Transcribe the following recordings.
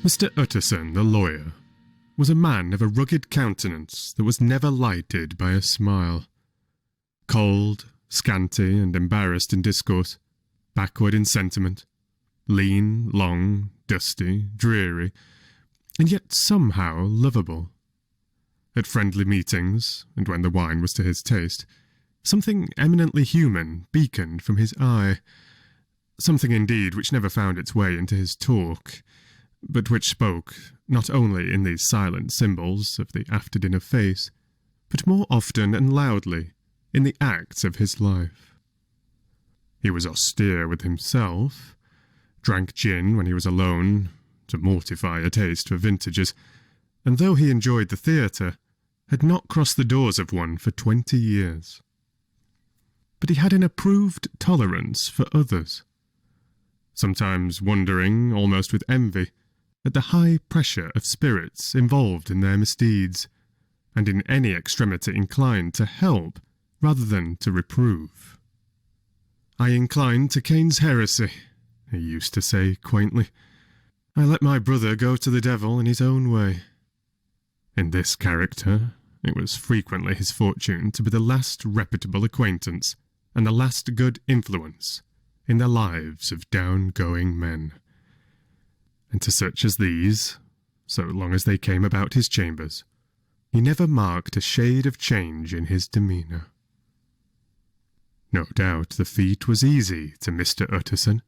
Mr. Utterson, the lawyer, was a man of a rugged countenance that was never lighted by a smile. Cold, scanty, and embarrassed in discourse, backward in sentiment, lean, long, dusty, dreary, and yet somehow lovable. At friendly meetings, and when the wine was to his taste, something eminently human beaconed from his eye, something indeed which never found its way into his talk, but which spoke not only in these silent symbols of the after-dinner face, but more often and loudly in the acts of his life. He was austere with himself, drank gin when he was alone, to mortify a taste for vintages, and though he enjoyed the theatre, had not crossed the doors of one for 20 years. But he had an approved tolerance for others, sometimes wondering, almost with envy, at the high pressure of spirits involved in their misdeeds, and in any extremity inclined to help rather than to reprove. "I incline to Cain's heresy," he used to say quaintly. "I let my brother go to the devil in his own way." In this character, it was frequently his fortune to be the last reputable acquaintance and the last good influence in the lives of down-going men. And to such as these, so long as they came about his chambers, he never marked a shade of change in his demeanour. No doubt the feat was easy to Mr. Utterson,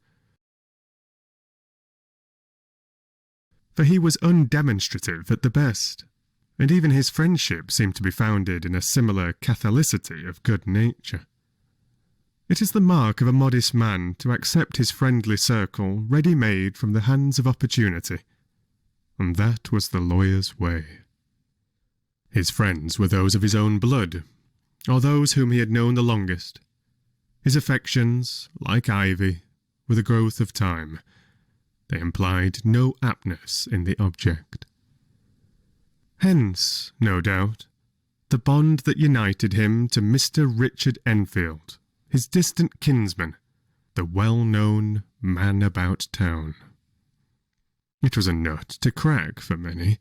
for he was undemonstrative at the best, and even his friendship seemed to be founded in a similar catholicity of good nature. It is the mark of a modest man to accept his friendly circle ready-made from the hands of opportunity, and that was the lawyer's way. His friends were those of his own blood, or those whom he had known the longest. His affections, like ivy, were the growth of time. They implied no aptness in the object. Hence, no doubt, the bond that united him to Mr. Richard Enfield, his distant kinsman, the well-known man about town. It was a nut to crack for many,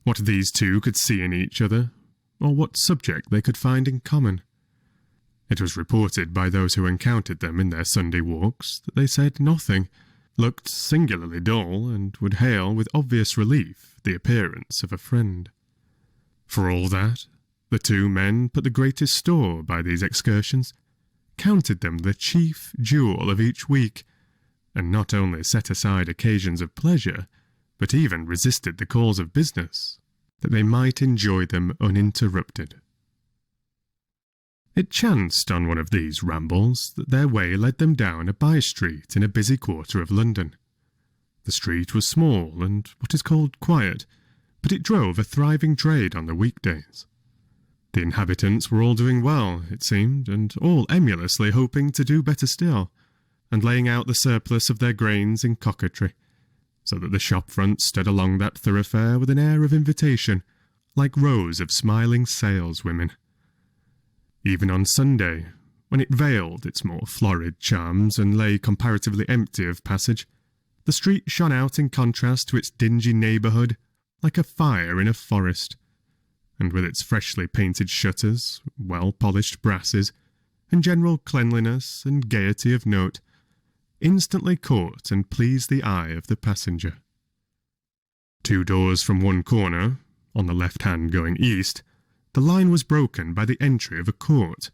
what these two could see in each other, or what subject they could find in common. It was reported by those who encountered them in their Sunday walks that they said nothing, looked singularly dull, and would hail with obvious relief the appearance of a friend. For all that, the two men put the greatest store by these excursions, counted them the chief jewel of each week, and not only set aside occasions of pleasure, but even resisted the calls of business, that they might enjoy them uninterrupted. It chanced on one of these rambles that their way led them down a by-street in a busy quarter of London. The street was small and what is called quiet, but it drove a thriving trade on the weekdays. The inhabitants were all doing well, it seemed, and all emulously hoping to do better still, and laying out the surplus of their grains in coquetry, so that the shop fronts stood along that thoroughfare with an air of invitation, like rows of smiling saleswomen. Even on Sunday, when it veiled its more florid charms and lay comparatively empty of passage, the street shone out in contrast to its dingy neighbourhood like a fire in a forest, and with its freshly painted shutters, well-polished brasses, and general cleanliness and gaiety of note, instantly caught and pleased the eye of the passenger. 2 doors from one corner, on the left hand going east, the line was broken by the entry of a court,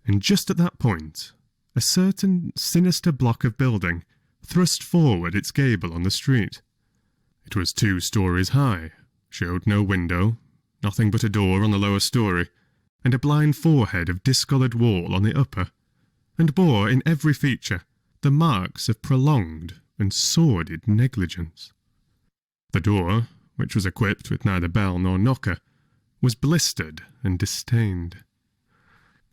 and just at that point, a certain sinister block of building thrust forward its gable on the street. It was 2 stories high, showed no window, nothing but a door on the lower story, and a blind forehead of discoloured wall on the upper, and bore in every feature the marks of prolonged and sordid negligence. The door, which was equipped with neither bell nor knocker, was blistered and distained.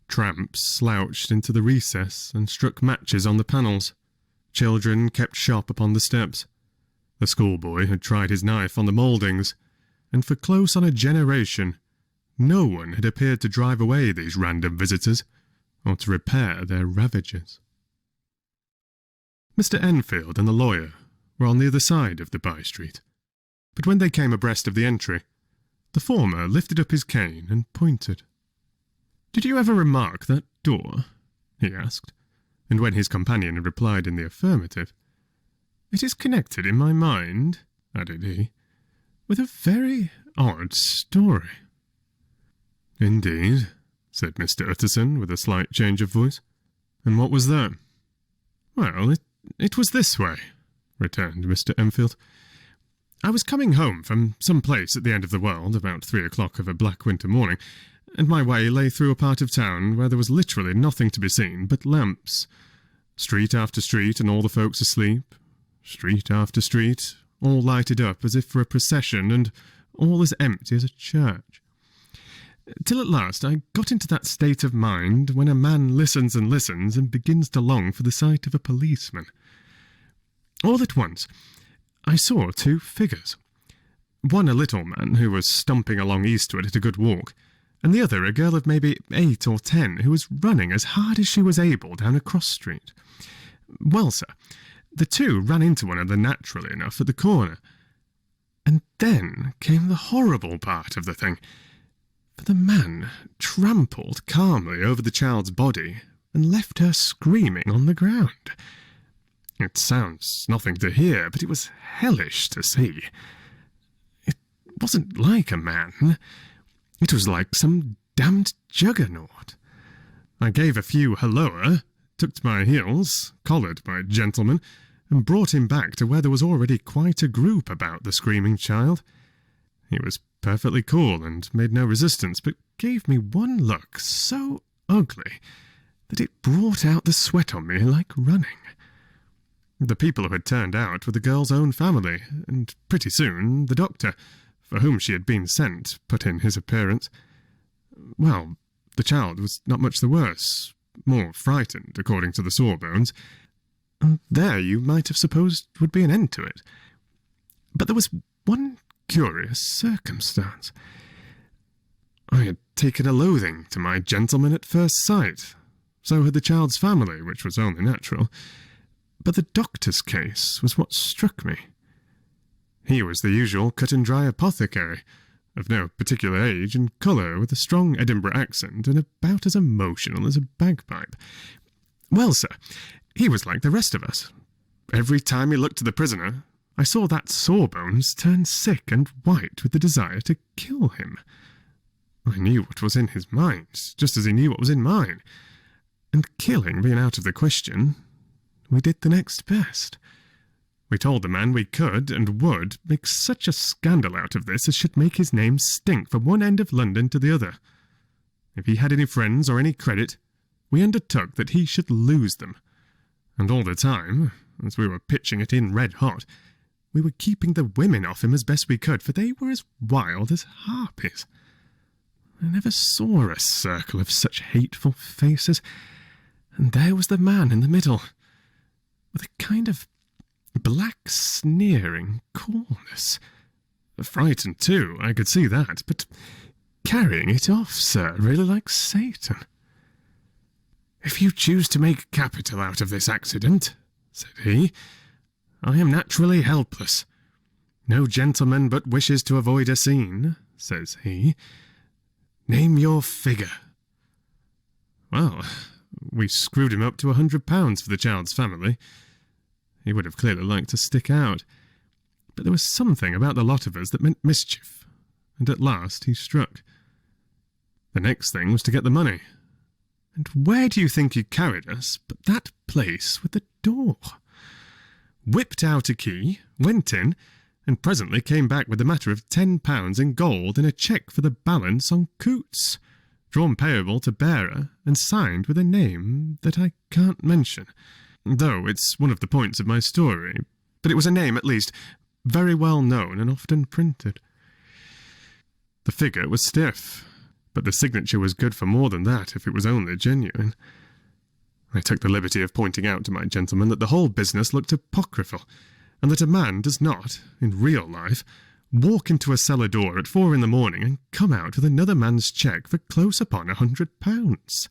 Tramps slouched into the recess and struck matches on the panels. Children kept shop upon the steps. The schoolboy had tried his knife on the mouldings, and for close on a generation, no one had appeared to drive away these random visitors, or to repair their ravages. Mr. Enfield and the lawyer were on the other side of the by-street, but when they came abreast of the entry, the former lifted up his cane and pointed. "Did you ever remark that door?" he asked, and when his companion had replied in the affirmative, "It is connected in my mind," added he, "with a very odd story." "Indeed," said Mr. Utterson with a slight change of voice. "And what was that?" "Well, it was this way," returned Mr. Enfield. "I was coming home from some place at the end of the world about 3 o'clock of a black winter morning, and my way lay through a part of town where there was literally nothing to be seen but lamps. Street after street, and all the folks asleep. Street after street, all lighted up as if for a procession, and all as empty as a church. Till at last I got into that state of mind when a man listens and listens and begins to long for the sight of a policeman. All at once I saw 2 figures. One a little man who was stumping along eastward at a good walk, and the other a girl of maybe 8 or 10 who was running as hard as she was able down a cross street. Well, sir, the 2 ran into one another naturally enough at the corner. And then came the horrible part of the thing, for the man trampled calmly over the child's body and left her screaming on the ground. It sounds nothing to hear, but it was hellish to see. It wasn't like a man. It was like some damned juggernaut. I gave a few halloa, took to my heels, collared my gentleman, and brought him back to where there was already quite a group about the screaming child. He was perfectly cool and made no resistance, but gave me one look so ugly that it brought out the sweat on me like running. The people who had turned out were the girl's own family, and pretty soon the doctor, for whom she had been sent, put in his appearance. Well, the child was not much the worse, more frightened, according to the sawbones, and there you might have supposed would be an end to it. But there was one curious circumstance. I had taken a loathing to my gentleman at first sight. So had the child's family, which was only natural. But the doctor's case was what struck me. He was the usual cut-and-dry apothecary, of no particular age and colour, with a strong Edinburgh accent and about as emotional as a bagpipe. Well, sir, he was like the rest of us. Every time he looked to the prisoner, I saw that Sawbones turn sick and white with the desire to kill him. I knew what was in his mind, just as he knew what was in mine. And killing being out of the question, we did the next best. We told the man we could and would make such a scandal out of this as should make his name stink from one end of London to the other. If he had any friends or any credit, we undertook that he should lose them. And all the time, as we were pitching it in red hot, we were keeping the women off him as best we could, for they were as wild as harpies. I never saw a circle of such hateful faces, and there was the man in the middle, with a kind of black sneering coolness. Frightened too, I could see that, but carrying it off, sir, really like Satan. "If you choose to make capital out of this accident," said he, "I am naturally helpless. No gentleman but wishes to avoid a scene," says he. "Name your figure." Well, we screwed him up to £100 for the child's family. He would have clearly liked to stick out, but there was something about the lot of us that meant mischief, and at last he struck. The next thing was to get the money. And where do you think he carried us but that place with the door? Whipped out a key, went in, and presently came back with a matter of £10 in gold and a cheque for the balance on Coots, drawn payable to bearer and signed with a name that I can't mention, though it's one of the points of my story, but it was a name, at least, very well known and often printed. The figure was stiff, but the signature was good for more than that if it was only genuine. I took the liberty of pointing out to my gentleman that the whole business looked apocryphal, and that a man does not, in real life, walk into a cellar door at 4 in the morning and come out with another man's cheque for close upon £100.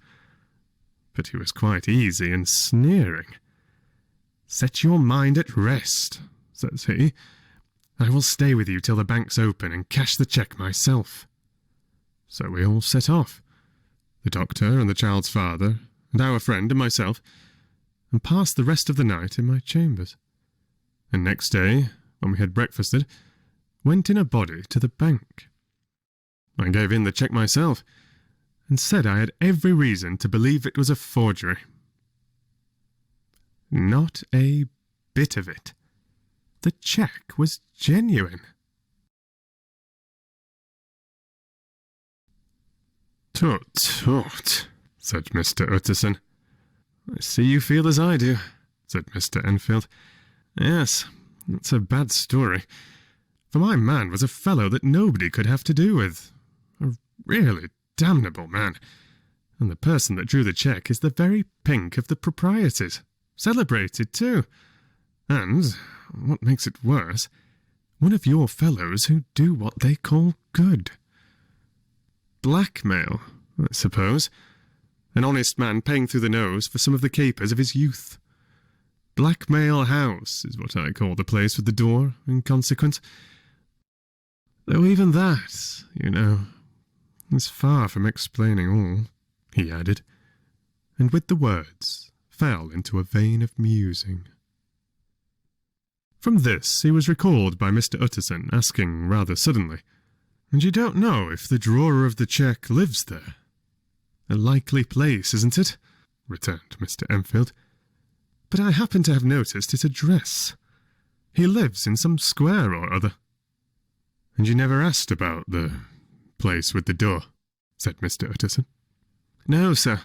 But he was quite easy and sneering. "Set your mind at rest," says he. I will stay with you till the bank's open and cash the cheque myself." So we all set off, the doctor and the child's father, and our friend and myself, and passed the rest of the night in my chambers. And next day, when we had breakfasted, went in a body to the bank. I gave in the cheque myself, and said I had every reason to believe it was a forgery. Not a bit of it. The cheque was genuine. "Tut, tut," said Mr. Utterson. "I see you feel as I do," said Mr. Enfield. "Yes, it's a bad story. For my man was a fellow that nobody could have to do with. A really damnable man. And the person that drew the cheque is the very pink of the proprieties. Celebrated, too. And, what makes it worse, one of your fellows who do what they call good. Blackmail, I suppose. An honest man paying through the nose for some of the capers of his youth. Blackmail House is what I call the place with the door, in consequence. Though even that, you know, is far from explaining all," he added, and with the words fell into a vein of musing. From this he was recalled by Mr. Utterson, asking rather suddenly, "And you don't know if the drawer of the cheque lives there?" "A likely place, isn't it?" returned Mr. Enfield. "But I happen to have noticed his address. He lives in some square or other." "And you never asked about the place with the door?" said Mr. Utterson. "No, sir.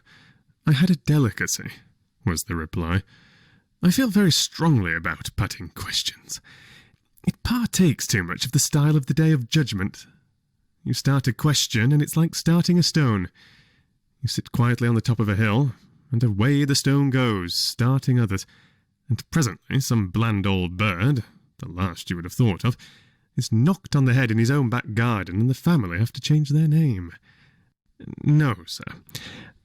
I had a delicacy," was the reply. "I feel very strongly about putting questions. It partakes too much of the style of the Day of Judgment. You start a question, and it's like starting a stone. You sit quietly on the top of a hill, and away the stone goes, starting others, and presently some bland old bird, the last you would have thought of, is knocked on the head in his own back garden, and the family have to change their name. No, sir,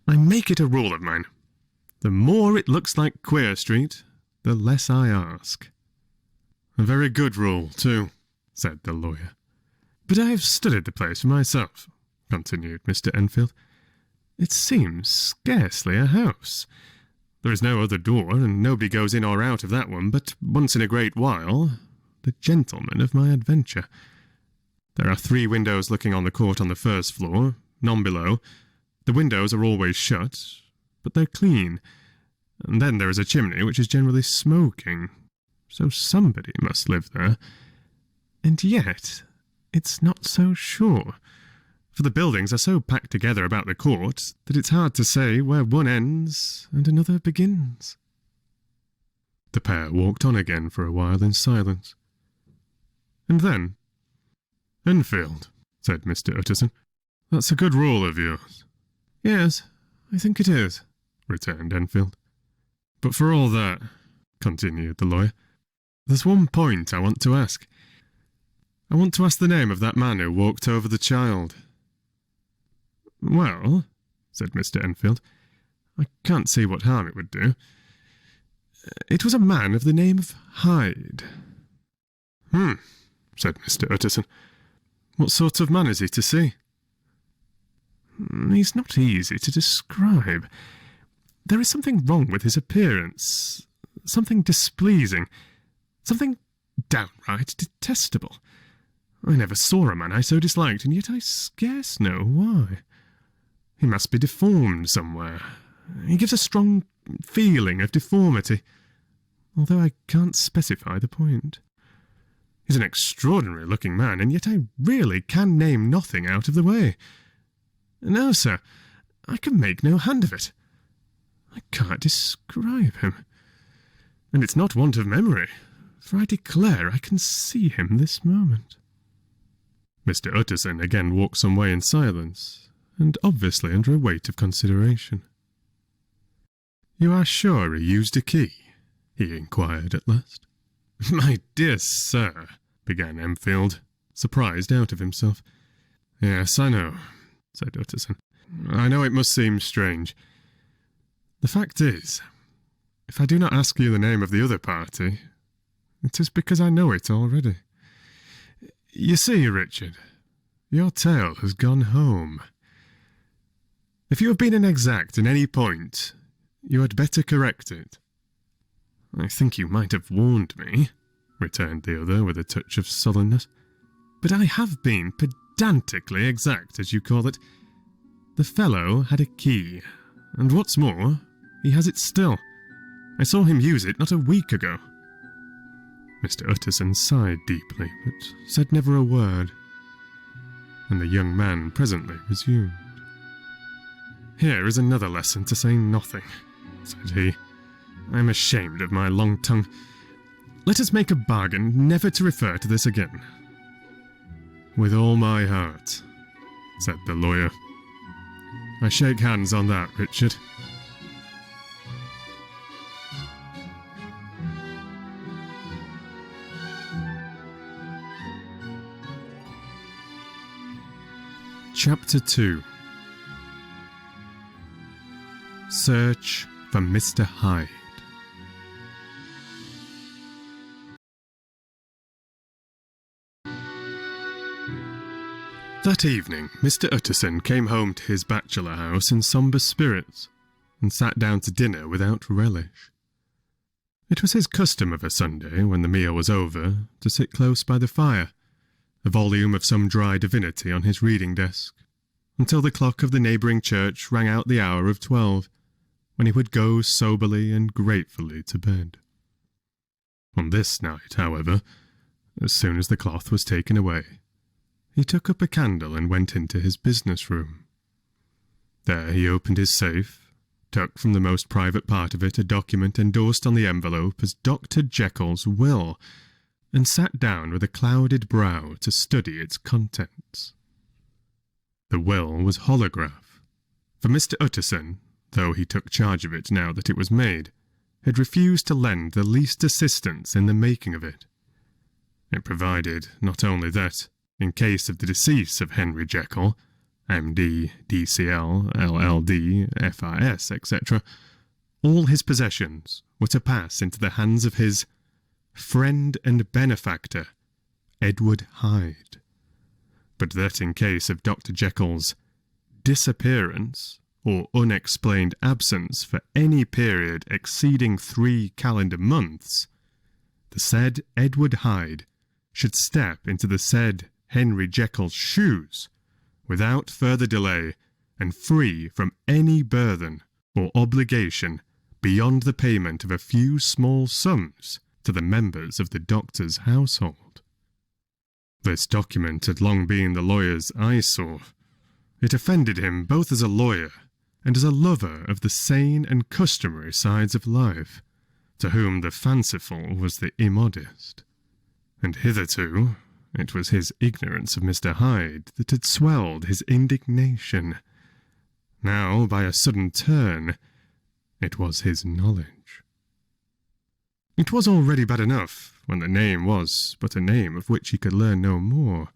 I make it a rule of mine. The more it looks like Queer Street, the less I ask." "A very good rule, too," said the lawyer. "But I have studied the place for myself," continued Mr. Enfield. "It seems scarcely a house. There is no other door, and nobody goes in or out of that one but once in a great while the gentleman of my adventure. There are 3 windows looking on the court on the first floor, none below. The windows are always shut, but they're clean. And then there is a chimney which is generally smoking. So somebody must live there. And yet it's not so sure, for the buildings are so packed together about the court that it's hard to say where one ends and another begins." The pair walked on again for a while in silence. And then, "Enfield," said Mr. Utterson, "that's a good rule of yours." "Yes, I think it is," returned Enfield. "But for all that," continued the lawyer, "there's one point I want to ask. I want to ask the name of that man who walked over the child." "Well," said Mr. Enfield, "I can't see what harm it would do. It was a man of the name of Hyde." Said Mr. Utterson. "What sort of man is he to see?" "He's not easy to describe. There is something wrong with his appearance, something displeasing, something downright detestable. I never saw a man I so disliked, and yet I scarce know why. He must be deformed somewhere. He gives a strong feeling of deformity, although I can't specify the point. He's an extraordinary-looking man, and yet I really can name nothing out of the way. No, sir, I can make no hand of it. I can't describe him. And it's not want of memory, for I declare I can see him this moment." Mr. Utterson again walked some way in silence, and obviously under a weight of consideration. "You are sure he used a key?" he inquired at last. "My dear sir," began Enfield, surprised out of himself. "Yes, I know," said Utterson. "I know it must seem strange. The fact is, if I do not ask you the name of the other party, it is because I know it already. You see, Richard, your tale has gone home. If you have been inexact in any point, you had better correct it. I think you might have warned me, returned the other with a touch of sullenness, but I have been pedantically exact, as you call it. The fellow had a key, and what's more, he has it still. I saw him use it not a week ago. Mr. Utterson sighed deeply, but said never a word, and the young man presently resumed. Here is another lesson to say nothing, said he. I am ashamed of my long tongue. Let us make a bargain never to refer to this again. With all my heart, said the lawyer. I shake hands on that, Richard. Chapter 2. Search for Mr. Hyde. That evening, Mr. Utterson came home to his bachelor house in sombre spirits, and sat down to dinner without relish. It was his custom of a Sunday, when the meal was over, to sit close by the fire, a volume of some dry divinity on his reading desk, until the clock of the neighbouring church rang out the hour of 12, when he would go soberly and gratefully to bed. On this night, however, as soon as the cloth was taken away, he took up a candle and went into his business room. There he opened his safe, took from the most private part of it a document endorsed on the envelope as Dr. Jekyll's will, and sat down with a clouded brow to study its contents. The will was holograph, for Mr. Utterson, though he took charge of it now that it was made, had refused to lend the least assistance in the making of it. It provided not only that, in case of the decease of Henry Jekyll, M.D., D.C.L., L.L.D., F.R.S., etc., all his possessions were to pass into the hands of his friend and benefactor, Edward Hyde, but that in case of Dr. Jekyll's disappearance or unexplained absence for any period exceeding 3 calendar months, the said Edward Hyde should step into the said Henry Jekyll's shoes without further delay and free from any burthen or obligation beyond the payment of a few small sums to the members of the doctor's household. This document had long been the lawyer's eyesore. It offended him both as a lawyer and as a lover of the sane and customary sides of life, to whom the fanciful was the immodest. And hitherto it was his ignorance of Mr. Hyde that had swelled his indignation. Now, by a sudden turn, it was his knowledge. It was already bad enough when the name was but a name of which he could learn no more.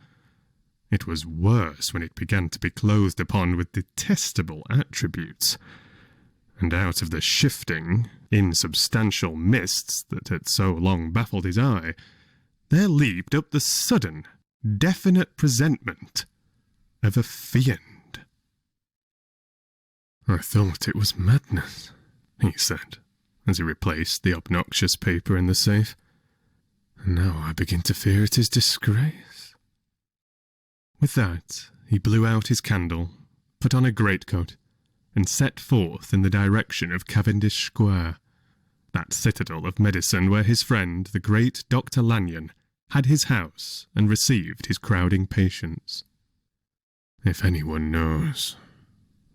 It was worse when it began to be clothed upon with detestable attributes, and out of the shifting, insubstantial mists that had so long baffled his eye, there leaped up the sudden, definite presentment of a fiend. I thought it was madness, he said, as he replaced the obnoxious paper in the safe. And now I begin to fear it is disgrace. With that, he blew out his candle, put on a greatcoat, and set forth in the direction of Cavendish Square, that citadel of medicine where his friend, the great Dr. Lanyon, had his house and received his crowding patients. If anyone knows,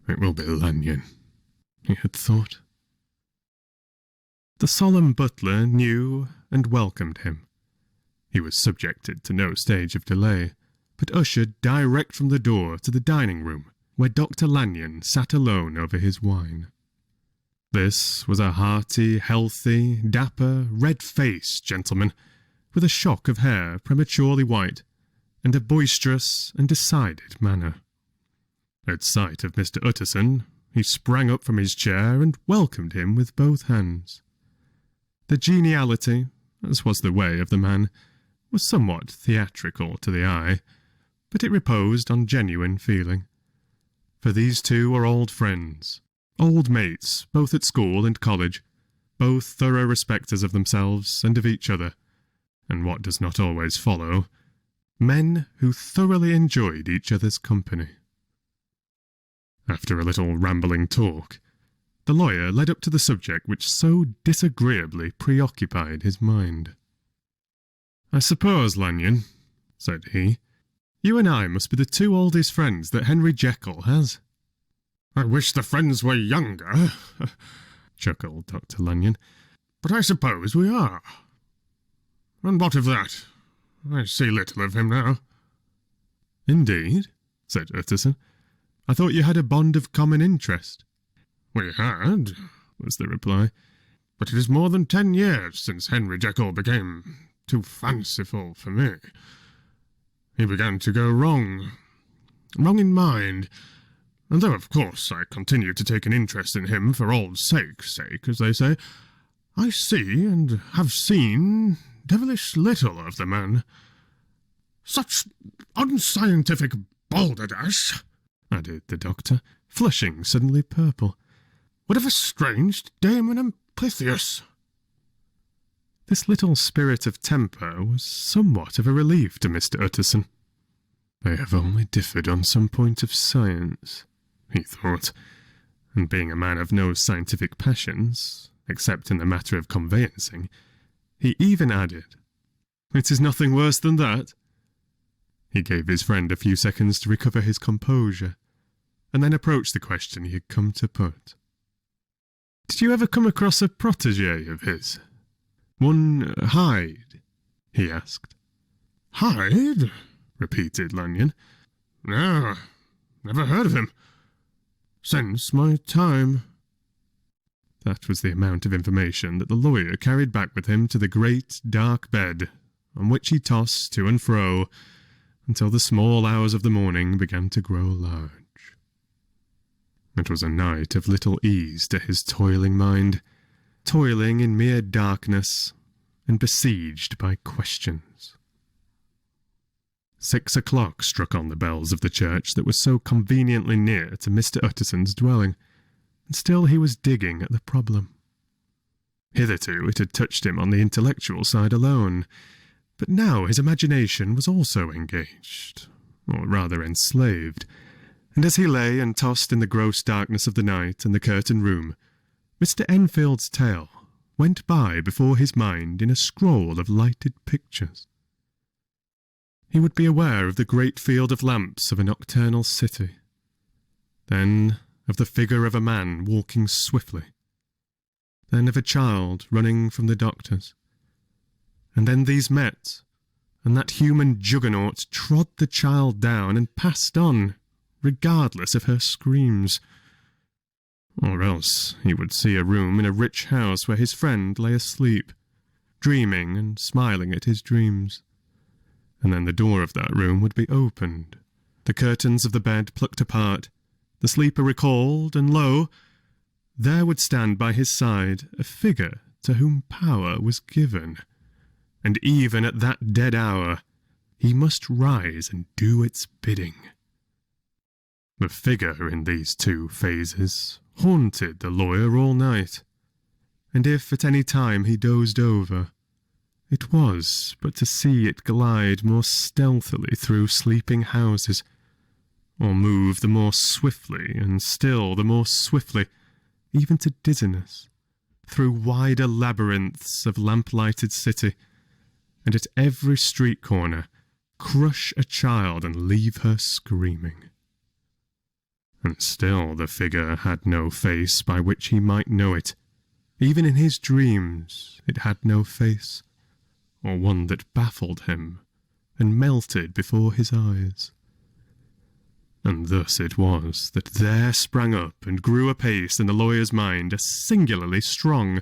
it will be Lanyon, he had thought. The solemn butler knew and welcomed him. He was subjected to no stage of delay, but ushered direct from the door to the dining-room, where Dr. Lanyon sat alone over his wine. This was a hearty, healthy, dapper, red-faced gentleman, with a shock of hair prematurely white, and a boisterous and decided manner. At sight of Mr. Utterson, he sprang up from his chair and welcomed him with both hands. The geniality, as was the way of the man, was somewhat theatrical to the eye, but it reposed on genuine feeling. For these two were old friends, old mates, both at school and college, both thorough respecters of themselves and of each other, and what does not always follow, men who thoroughly enjoyed each other's company. After a little rambling talk, the lawyer led up to the subject which so disagreeably preoccupied his mind. "I suppose, Lanyon," said he, "you and I must be the two oldest friends that Henry Jekyll has." "I wish the friends were younger," chuckled Dr. Lanyon, "but I suppose we are. And what of that? I see little of him now." "Indeed?" said Utterson. "I thought you had a bond of common interest." "We had," was the reply, "but it is more than 10 years since Henry Jekyll became too fanciful for me. He began to go wrong in mind, and though of course I continue to take an interest in him for old sake's sake, as they say, I see and have seen devilish little of the man. Such unscientific balderdash," added the doctor, flushing suddenly purple, "would have estranged Damon and Pythias." This little spirit of temper was somewhat of a relief to Mr. Utterson. "They have only differed on some point of science," he thought, and being a man of no scientific passions, except in the matter of conveyancing, he even added, "It is nothing worse than that." He gave his friend a few seconds to recover his composure, and then approached the question he had come to put. "Did you ever come across a protégé of his? One Hyde?" he asked. "Hyde?" repeated Lanyon. "No, never heard of him. Since my time." That was the amount of information that the lawyer carried back with him to the great dark bed, on which he tossed to and fro until the small hours of the morning began to grow large. It was a night of little ease to his toiling mind, toiling in mere darkness and besieged by questions. 6 o'clock struck on the bells of the church that was so conveniently near to Mr. Utterson's dwelling, and still he was digging at the problem. Hitherto it had touched him on the intellectual side alone, but now his imagination was also engaged, or rather enslaved, and as he lay and tossed in the gross darkness of the night and the curtained room, Mr. Enfield's tale went by before his mind in a scroll of lighted pictures. He would be aware of the great field of lamps of a nocturnal city, then of the figure of a man walking swiftly, then of a child running from the doctors, and then these met, and that human juggernaut trod the child down and passed on, regardless of her screams. Or else he would see a room in a rich house where his friend lay asleep, dreaming and smiling at his dreams, and then the door of that room would be opened, the curtains of the bed plucked apart, the sleeper recalled, and lo, there would stand by his side a figure to whom power was given, and even at that dead hour he must rise and do its bidding. The figure in these two phases haunted the lawyer all night, and if at any time he dozed over, it was but to see it glide more stealthily through sleeping houses, or move the more swiftly and still the more swiftly, even to dizziness, through wider labyrinths of lamp-lighted city, and at every street corner crush a child and leave her screaming. And still the figure had no face by which he might know it. Even in his dreams it had no face, or one that baffled him and melted before his eyes. And thus it was that there sprang up and grew apace in the lawyer's mind a singularly strong,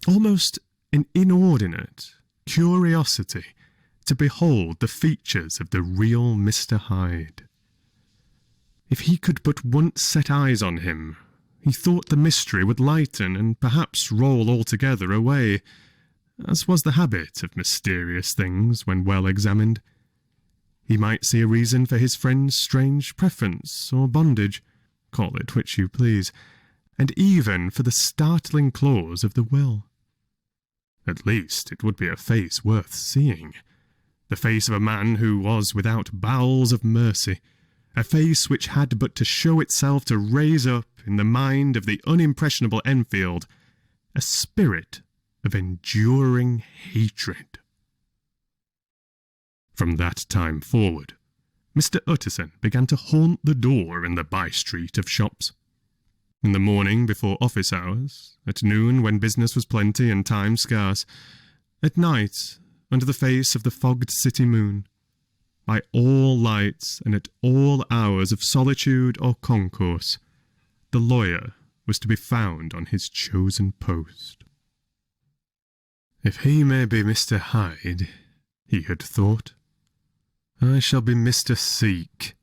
almost an inordinate, curiosity to behold the features of the real Mr. Hyde. If he could but once set eyes on him, he thought the mystery would lighten and perhaps roll altogether away, as was the habit of mysterious things when well examined. He might see a reason for his friend's strange preference or bondage, call it which you please, and even for the startling clause of the will. At least it would be a face worth seeing, the face of a man who was without bowels of mercy, a face which had but to show itself to raise up in the mind of the unimpressionable Enfield a spirit of enduring hatred. From that time forward, Mr. Utterson began to haunt the door in the by-street of shops. In the morning before office hours, at noon when business was plenty and time scarce, at night under the face of the fogged city moon, by all lights and at all hours of solitude or concourse, the lawyer was to be found on his chosen post. If he may be Mr. Hyde, he had thought, I shall be Mr. Seek.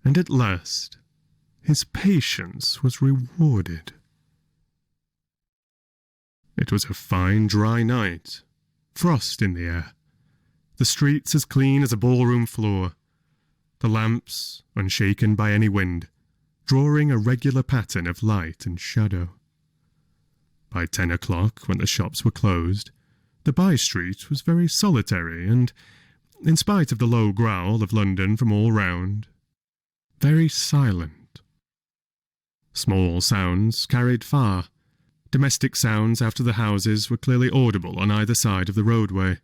And at last his patience was rewarded. It was a fine dry night, frost in the air, the streets as clean as a ballroom floor, the lamps, unshaken by any wind, drawing a regular pattern of light and shadow. By 10 o'clock, when the shops were closed, the by-street was very solitary and, in spite of the low growl of London from all round, very silent. Small sounds carried far. Domestic sounds out of the houses were clearly audible on either side of the roadway,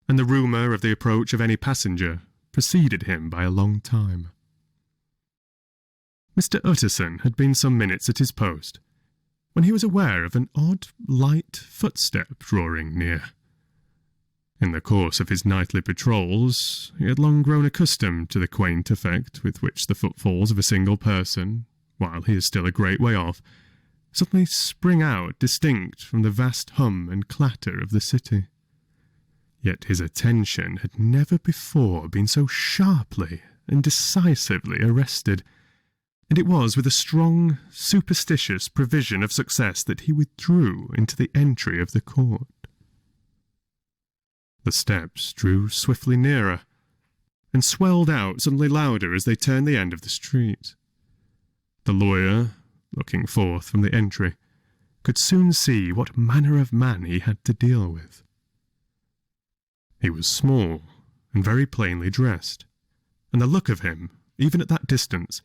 and the rumour of the approach of any passenger preceded him by a long time. Mr. Utterson had been some minutes at his post, when he was aware of an odd, light footstep drawing near. In the course of his nightly patrols, he had long grown accustomed to the quaint effect with which the footfalls of a single person, while he is still a great way off, suddenly spring out distinct from the vast hum and clatter of the city. Yet his attention had never before been so sharply and decisively arrested, and it was with a strong, superstitious prevision of success that he withdrew into the entry of the court. The steps drew swiftly nearer, and swelled out suddenly louder as they turned the end of the street. The lawyer, looking forth from the entry, could soon see what manner of man he had to deal with. He was small and very plainly dressed, and the look of him, even at that distance,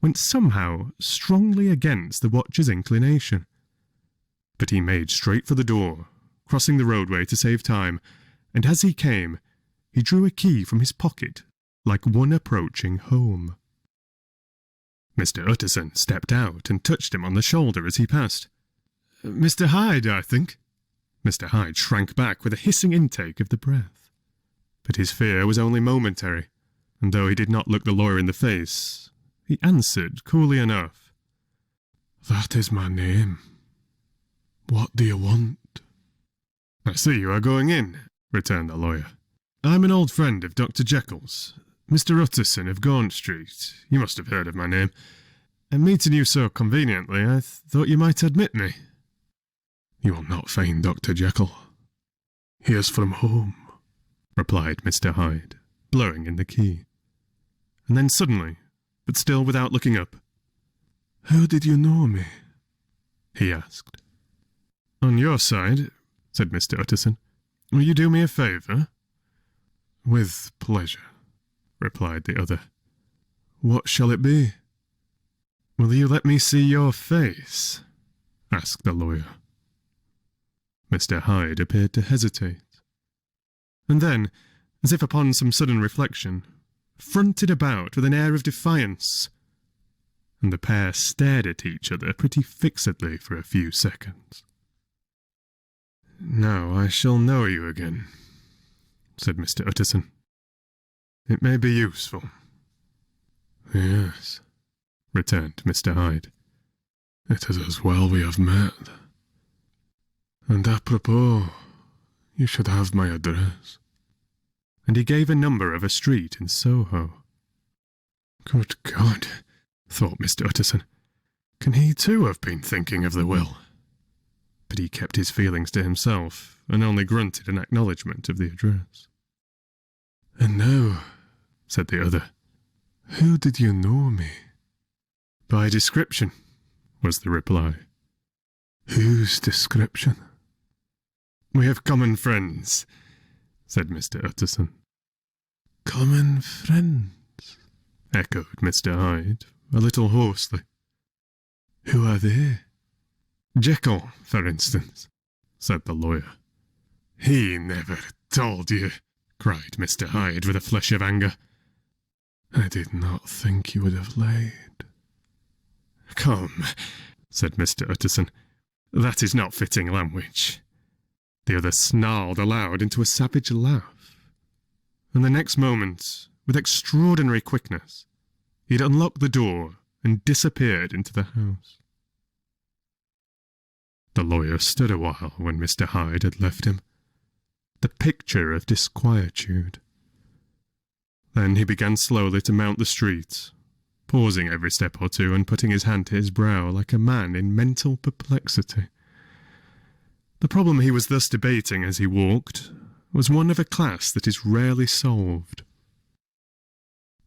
went somehow strongly against the watcher's inclination. But he made straight for the door, crossing the roadway to save time, and as he came, he drew a key from his pocket, like one approaching home. Mr. Utterson stepped out and touched him on the shoulder as he passed. "Mr. Hyde, I think." Mr. Hyde shrank back with a hissing intake of the breath. But his fear was only momentary, and though he did not look the lawyer in the face, he answered coolly enough, "That is my name. What do you want?" "I see you are going in," returned the lawyer. "I'm an old friend of Dr. Jekyll's, Mr. Utterson of Gaunt Street. You must have heard of my name. And meeting you so conveniently, I thought you might admit me." "You will not find Dr. Jekyll. He is from home," replied Mr. Hyde, blowing in the key. And then suddenly, but still without looking up, "How did you know me?" he asked. "On your side," said Mr. Utterson. "Will you do me a favour?" "With pleasure," replied the other. "What shall it be?" "Will you let me see your face?" asked the lawyer. Mr. Hyde appeared to hesitate, and then, as if upon some sudden reflection, fronted about with an air of defiance, and the pair stared at each other pretty fixedly for a few seconds. "Now I shall know you again," said Mr. Utterson. "It may be useful." "Yes," returned Mr. Hyde. "It is as well we have met. And apropos, you should have my address." And he gave a number of a street in Soho. "Good God," thought Mr. Utterson, "can he too have been thinking of the will?" but he kept his feelings to himself, and only grunted an acknowledgment of the address. "And now," said the other, "how did you know me?" "By description," was the reply. "Whose description?" "We have common friends," said Mr. Utterson. "Common friends?" echoed Mr. Hyde, a little hoarsely. "Who are they?" "Jekyll, for instance," said the lawyer. "He never told you," cried Mr. Hyde with a flush of anger. "I did not think you would have lied." "Come," said Mr. Utterson, "that is not fitting language." The other snarled aloud into a savage laugh, and the next moment, with extraordinary quickness, he had unlocked the door and disappeared into the house. The lawyer stood a while when Mr. Hyde had left him, the picture of disquietude. Then he began slowly to mount the street, pausing every step or two and putting his hand to his brow like a man in mental perplexity. The problem he was thus debating as he walked was one of a class that is rarely solved.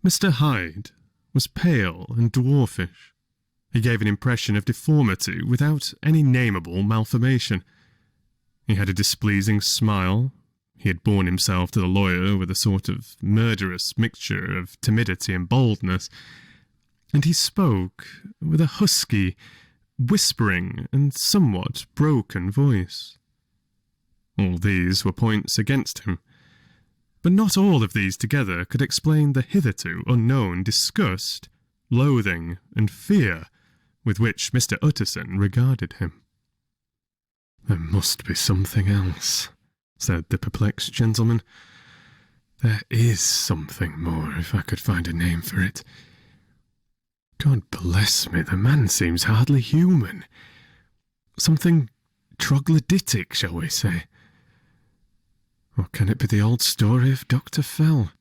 Mr. Hyde was pale and dwarfish. He gave an impression of deformity without any nameable malformation. He had a displeasing smile. He had borne himself to the lawyer with a sort of murderous mixture of timidity and boldness, and he spoke with a husky, whispering and somewhat broken voice. All these were points against him, but not all of these together could explain the hitherto unknown disgust, loathing, and fear with which Mr. Utterson regarded him. "There must be something else," said the perplexed gentleman. "There is something more, if I could find a name for it. God bless me, the man seems hardly human. Something troglodytic, shall we say? Or can it be the old story of Dr. Fell?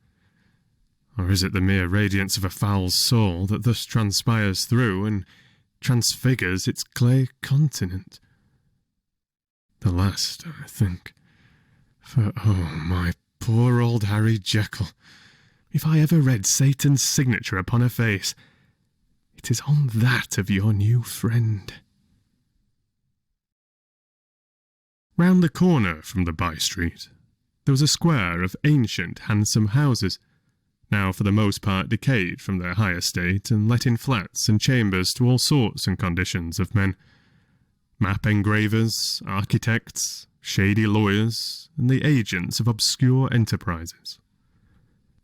Or is it the mere radiance of a foul soul that thus transpires through and transfigures its clay continent? The last, I think. For, oh, my poor old Harry Jekyll, if I ever read Satan's signature upon a face, it is on that of your new friend." Round the corner from the by-street, there was a square of ancient, handsome houses, now for the most part decayed from their high estate and let in flats and chambers to all sorts and conditions of men. Map engravers, architects, shady lawyers, and the agents of obscure enterprises.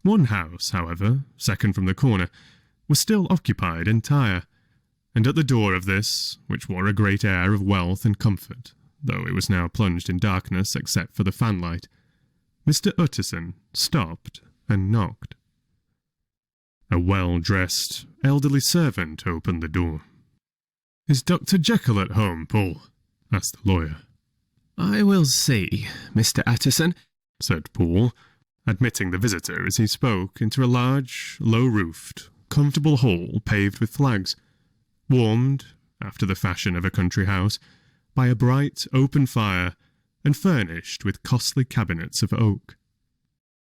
One house, however, second from the corner, was still occupied entire, and at the door of this, which wore a great air of wealth and comfort, though it was now plunged in darkness except for the fanlight, Mr. Utterson stopped and knocked. A well-dressed, elderly servant opened the door. "Is Dr. Jekyll at home, Paul?" asked the lawyer. "I will see, Mr. Utterson," said Paul, admitting the visitor as he spoke into a large, low-roofed, comfortable hall paved with flags, warmed, after the fashion of a country house, by a bright, open fire and furnished with costly cabinets of oak.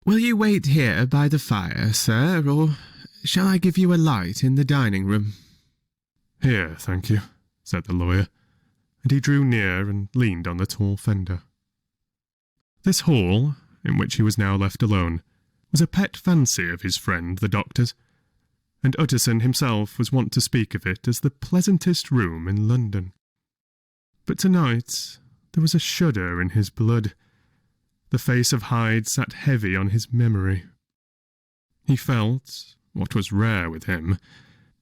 "Will you wait here by the fire, sir, or shall I give you a light in the dining-room?" "Here, thank you," said the lawyer, and he drew near and leaned on the tall fender. This hall, in which he was now left alone, was a pet fancy of his friend the doctor's, and Utterson himself was wont to speak of it as the pleasantest room in London. But tonight there was a shudder in his blood. The face of Hyde sat heavy on his memory. He felt, what was rare with him,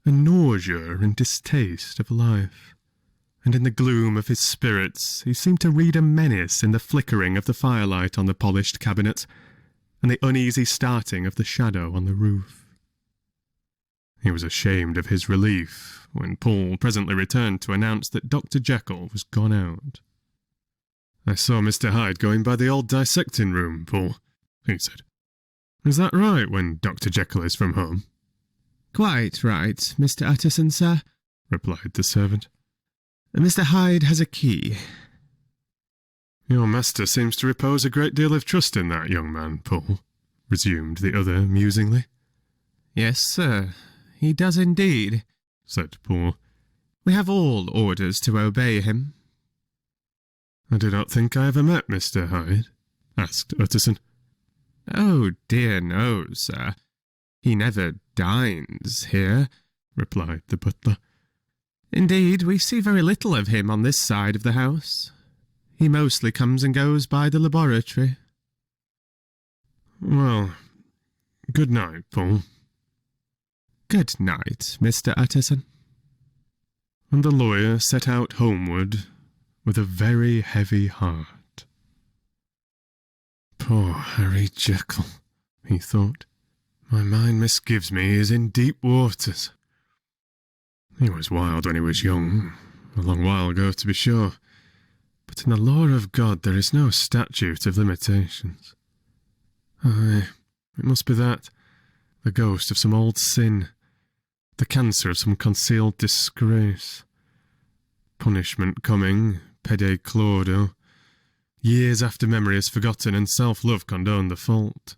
a nausea and distaste of life, and in the gloom of his spirits he seemed to read a menace in the flickering of the firelight on the polished cabinets, and the uneasy starting of the shadow on the roof. He was ashamed of his relief when Paul presently returned to announce that Dr. Jekyll was gone out. "I saw Mr. Hyde going by the old dissecting room, Paul," he said. "Is that right when Dr. Jekyll is from home?" "Quite right, Mr. Utterson, sir," replied the servant. "Mr. Hyde has a key. Your master seems to repose a great deal of trust in that young man, Paul, resumed the other musingly. Yes, sir, he does indeed, said Paul. We have all orders to obey him. I do not think I ever met Mr. Hyde, asked Utterson. Oh dear no, sir. He never dines here, replied the butler. Indeed, we see very little of him on this side of the house. He mostly comes and goes by the laboratory. Well, good night, Paul. Good night, Mr. Utterson. And the lawyer set out homeward with a very heavy heart. Poor Harry Jekyll, he thought. My mind misgives me he is in deep waters. He was wild when he was young, a long while ago to be sure, but in the law of God there is no statute of limitations. Aye, it must be that, the ghost of some old sin, the cancer of some concealed disgrace. Punishment coming, pede claudo, years after memory has forgotten and self-love condoned the fault.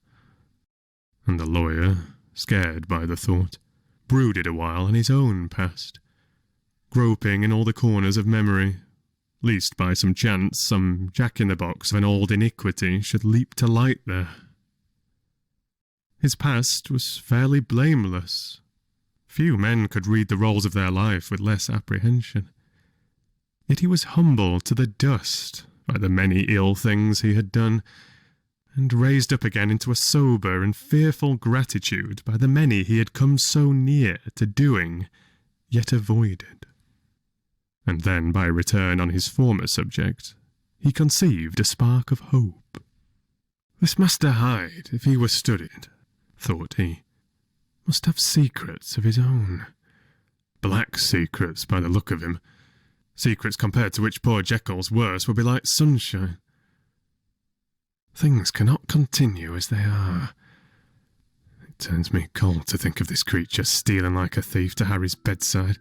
And the lawyer, scared by the thought, brooded a while on his own past, groping in all the corners of memory, lest by some chance some jack-in-the-box of an old iniquity should leap to light there. His past was fairly blameless. Few men could read the rolls of their life with less apprehension. Yet he was humbled to the dust by the many ill things he had done, and raised up again into a sober and fearful gratitude by the many he had come so near to doing, yet avoided. And then, by return on his former subject, he conceived a spark of hope. This Master Hyde, if he were studied, thought he, must have secrets of his own. Black secrets, by the look of him. Secrets compared to which poor Jekyll's worst would be like sunshine. Things cannot continue as they are. It turns me cold to think of this creature stealing like a thief to Harry's bedside.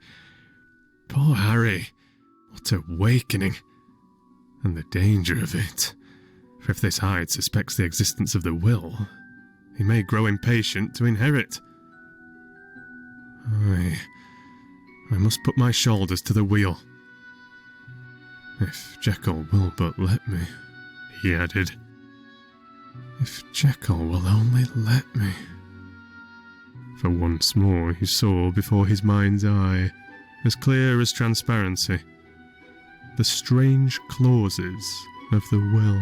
Poor Harry! What a awakening! And the danger of it. For if this Hyde suspects the existence of the will, he may grow impatient to inherit. I must put my shoulders to the wheel. If Jekyll will but let me, he added. If Jekyll will only let me. For once more he saw before his mind's eye, as clear as transparency, the strange clauses of the will.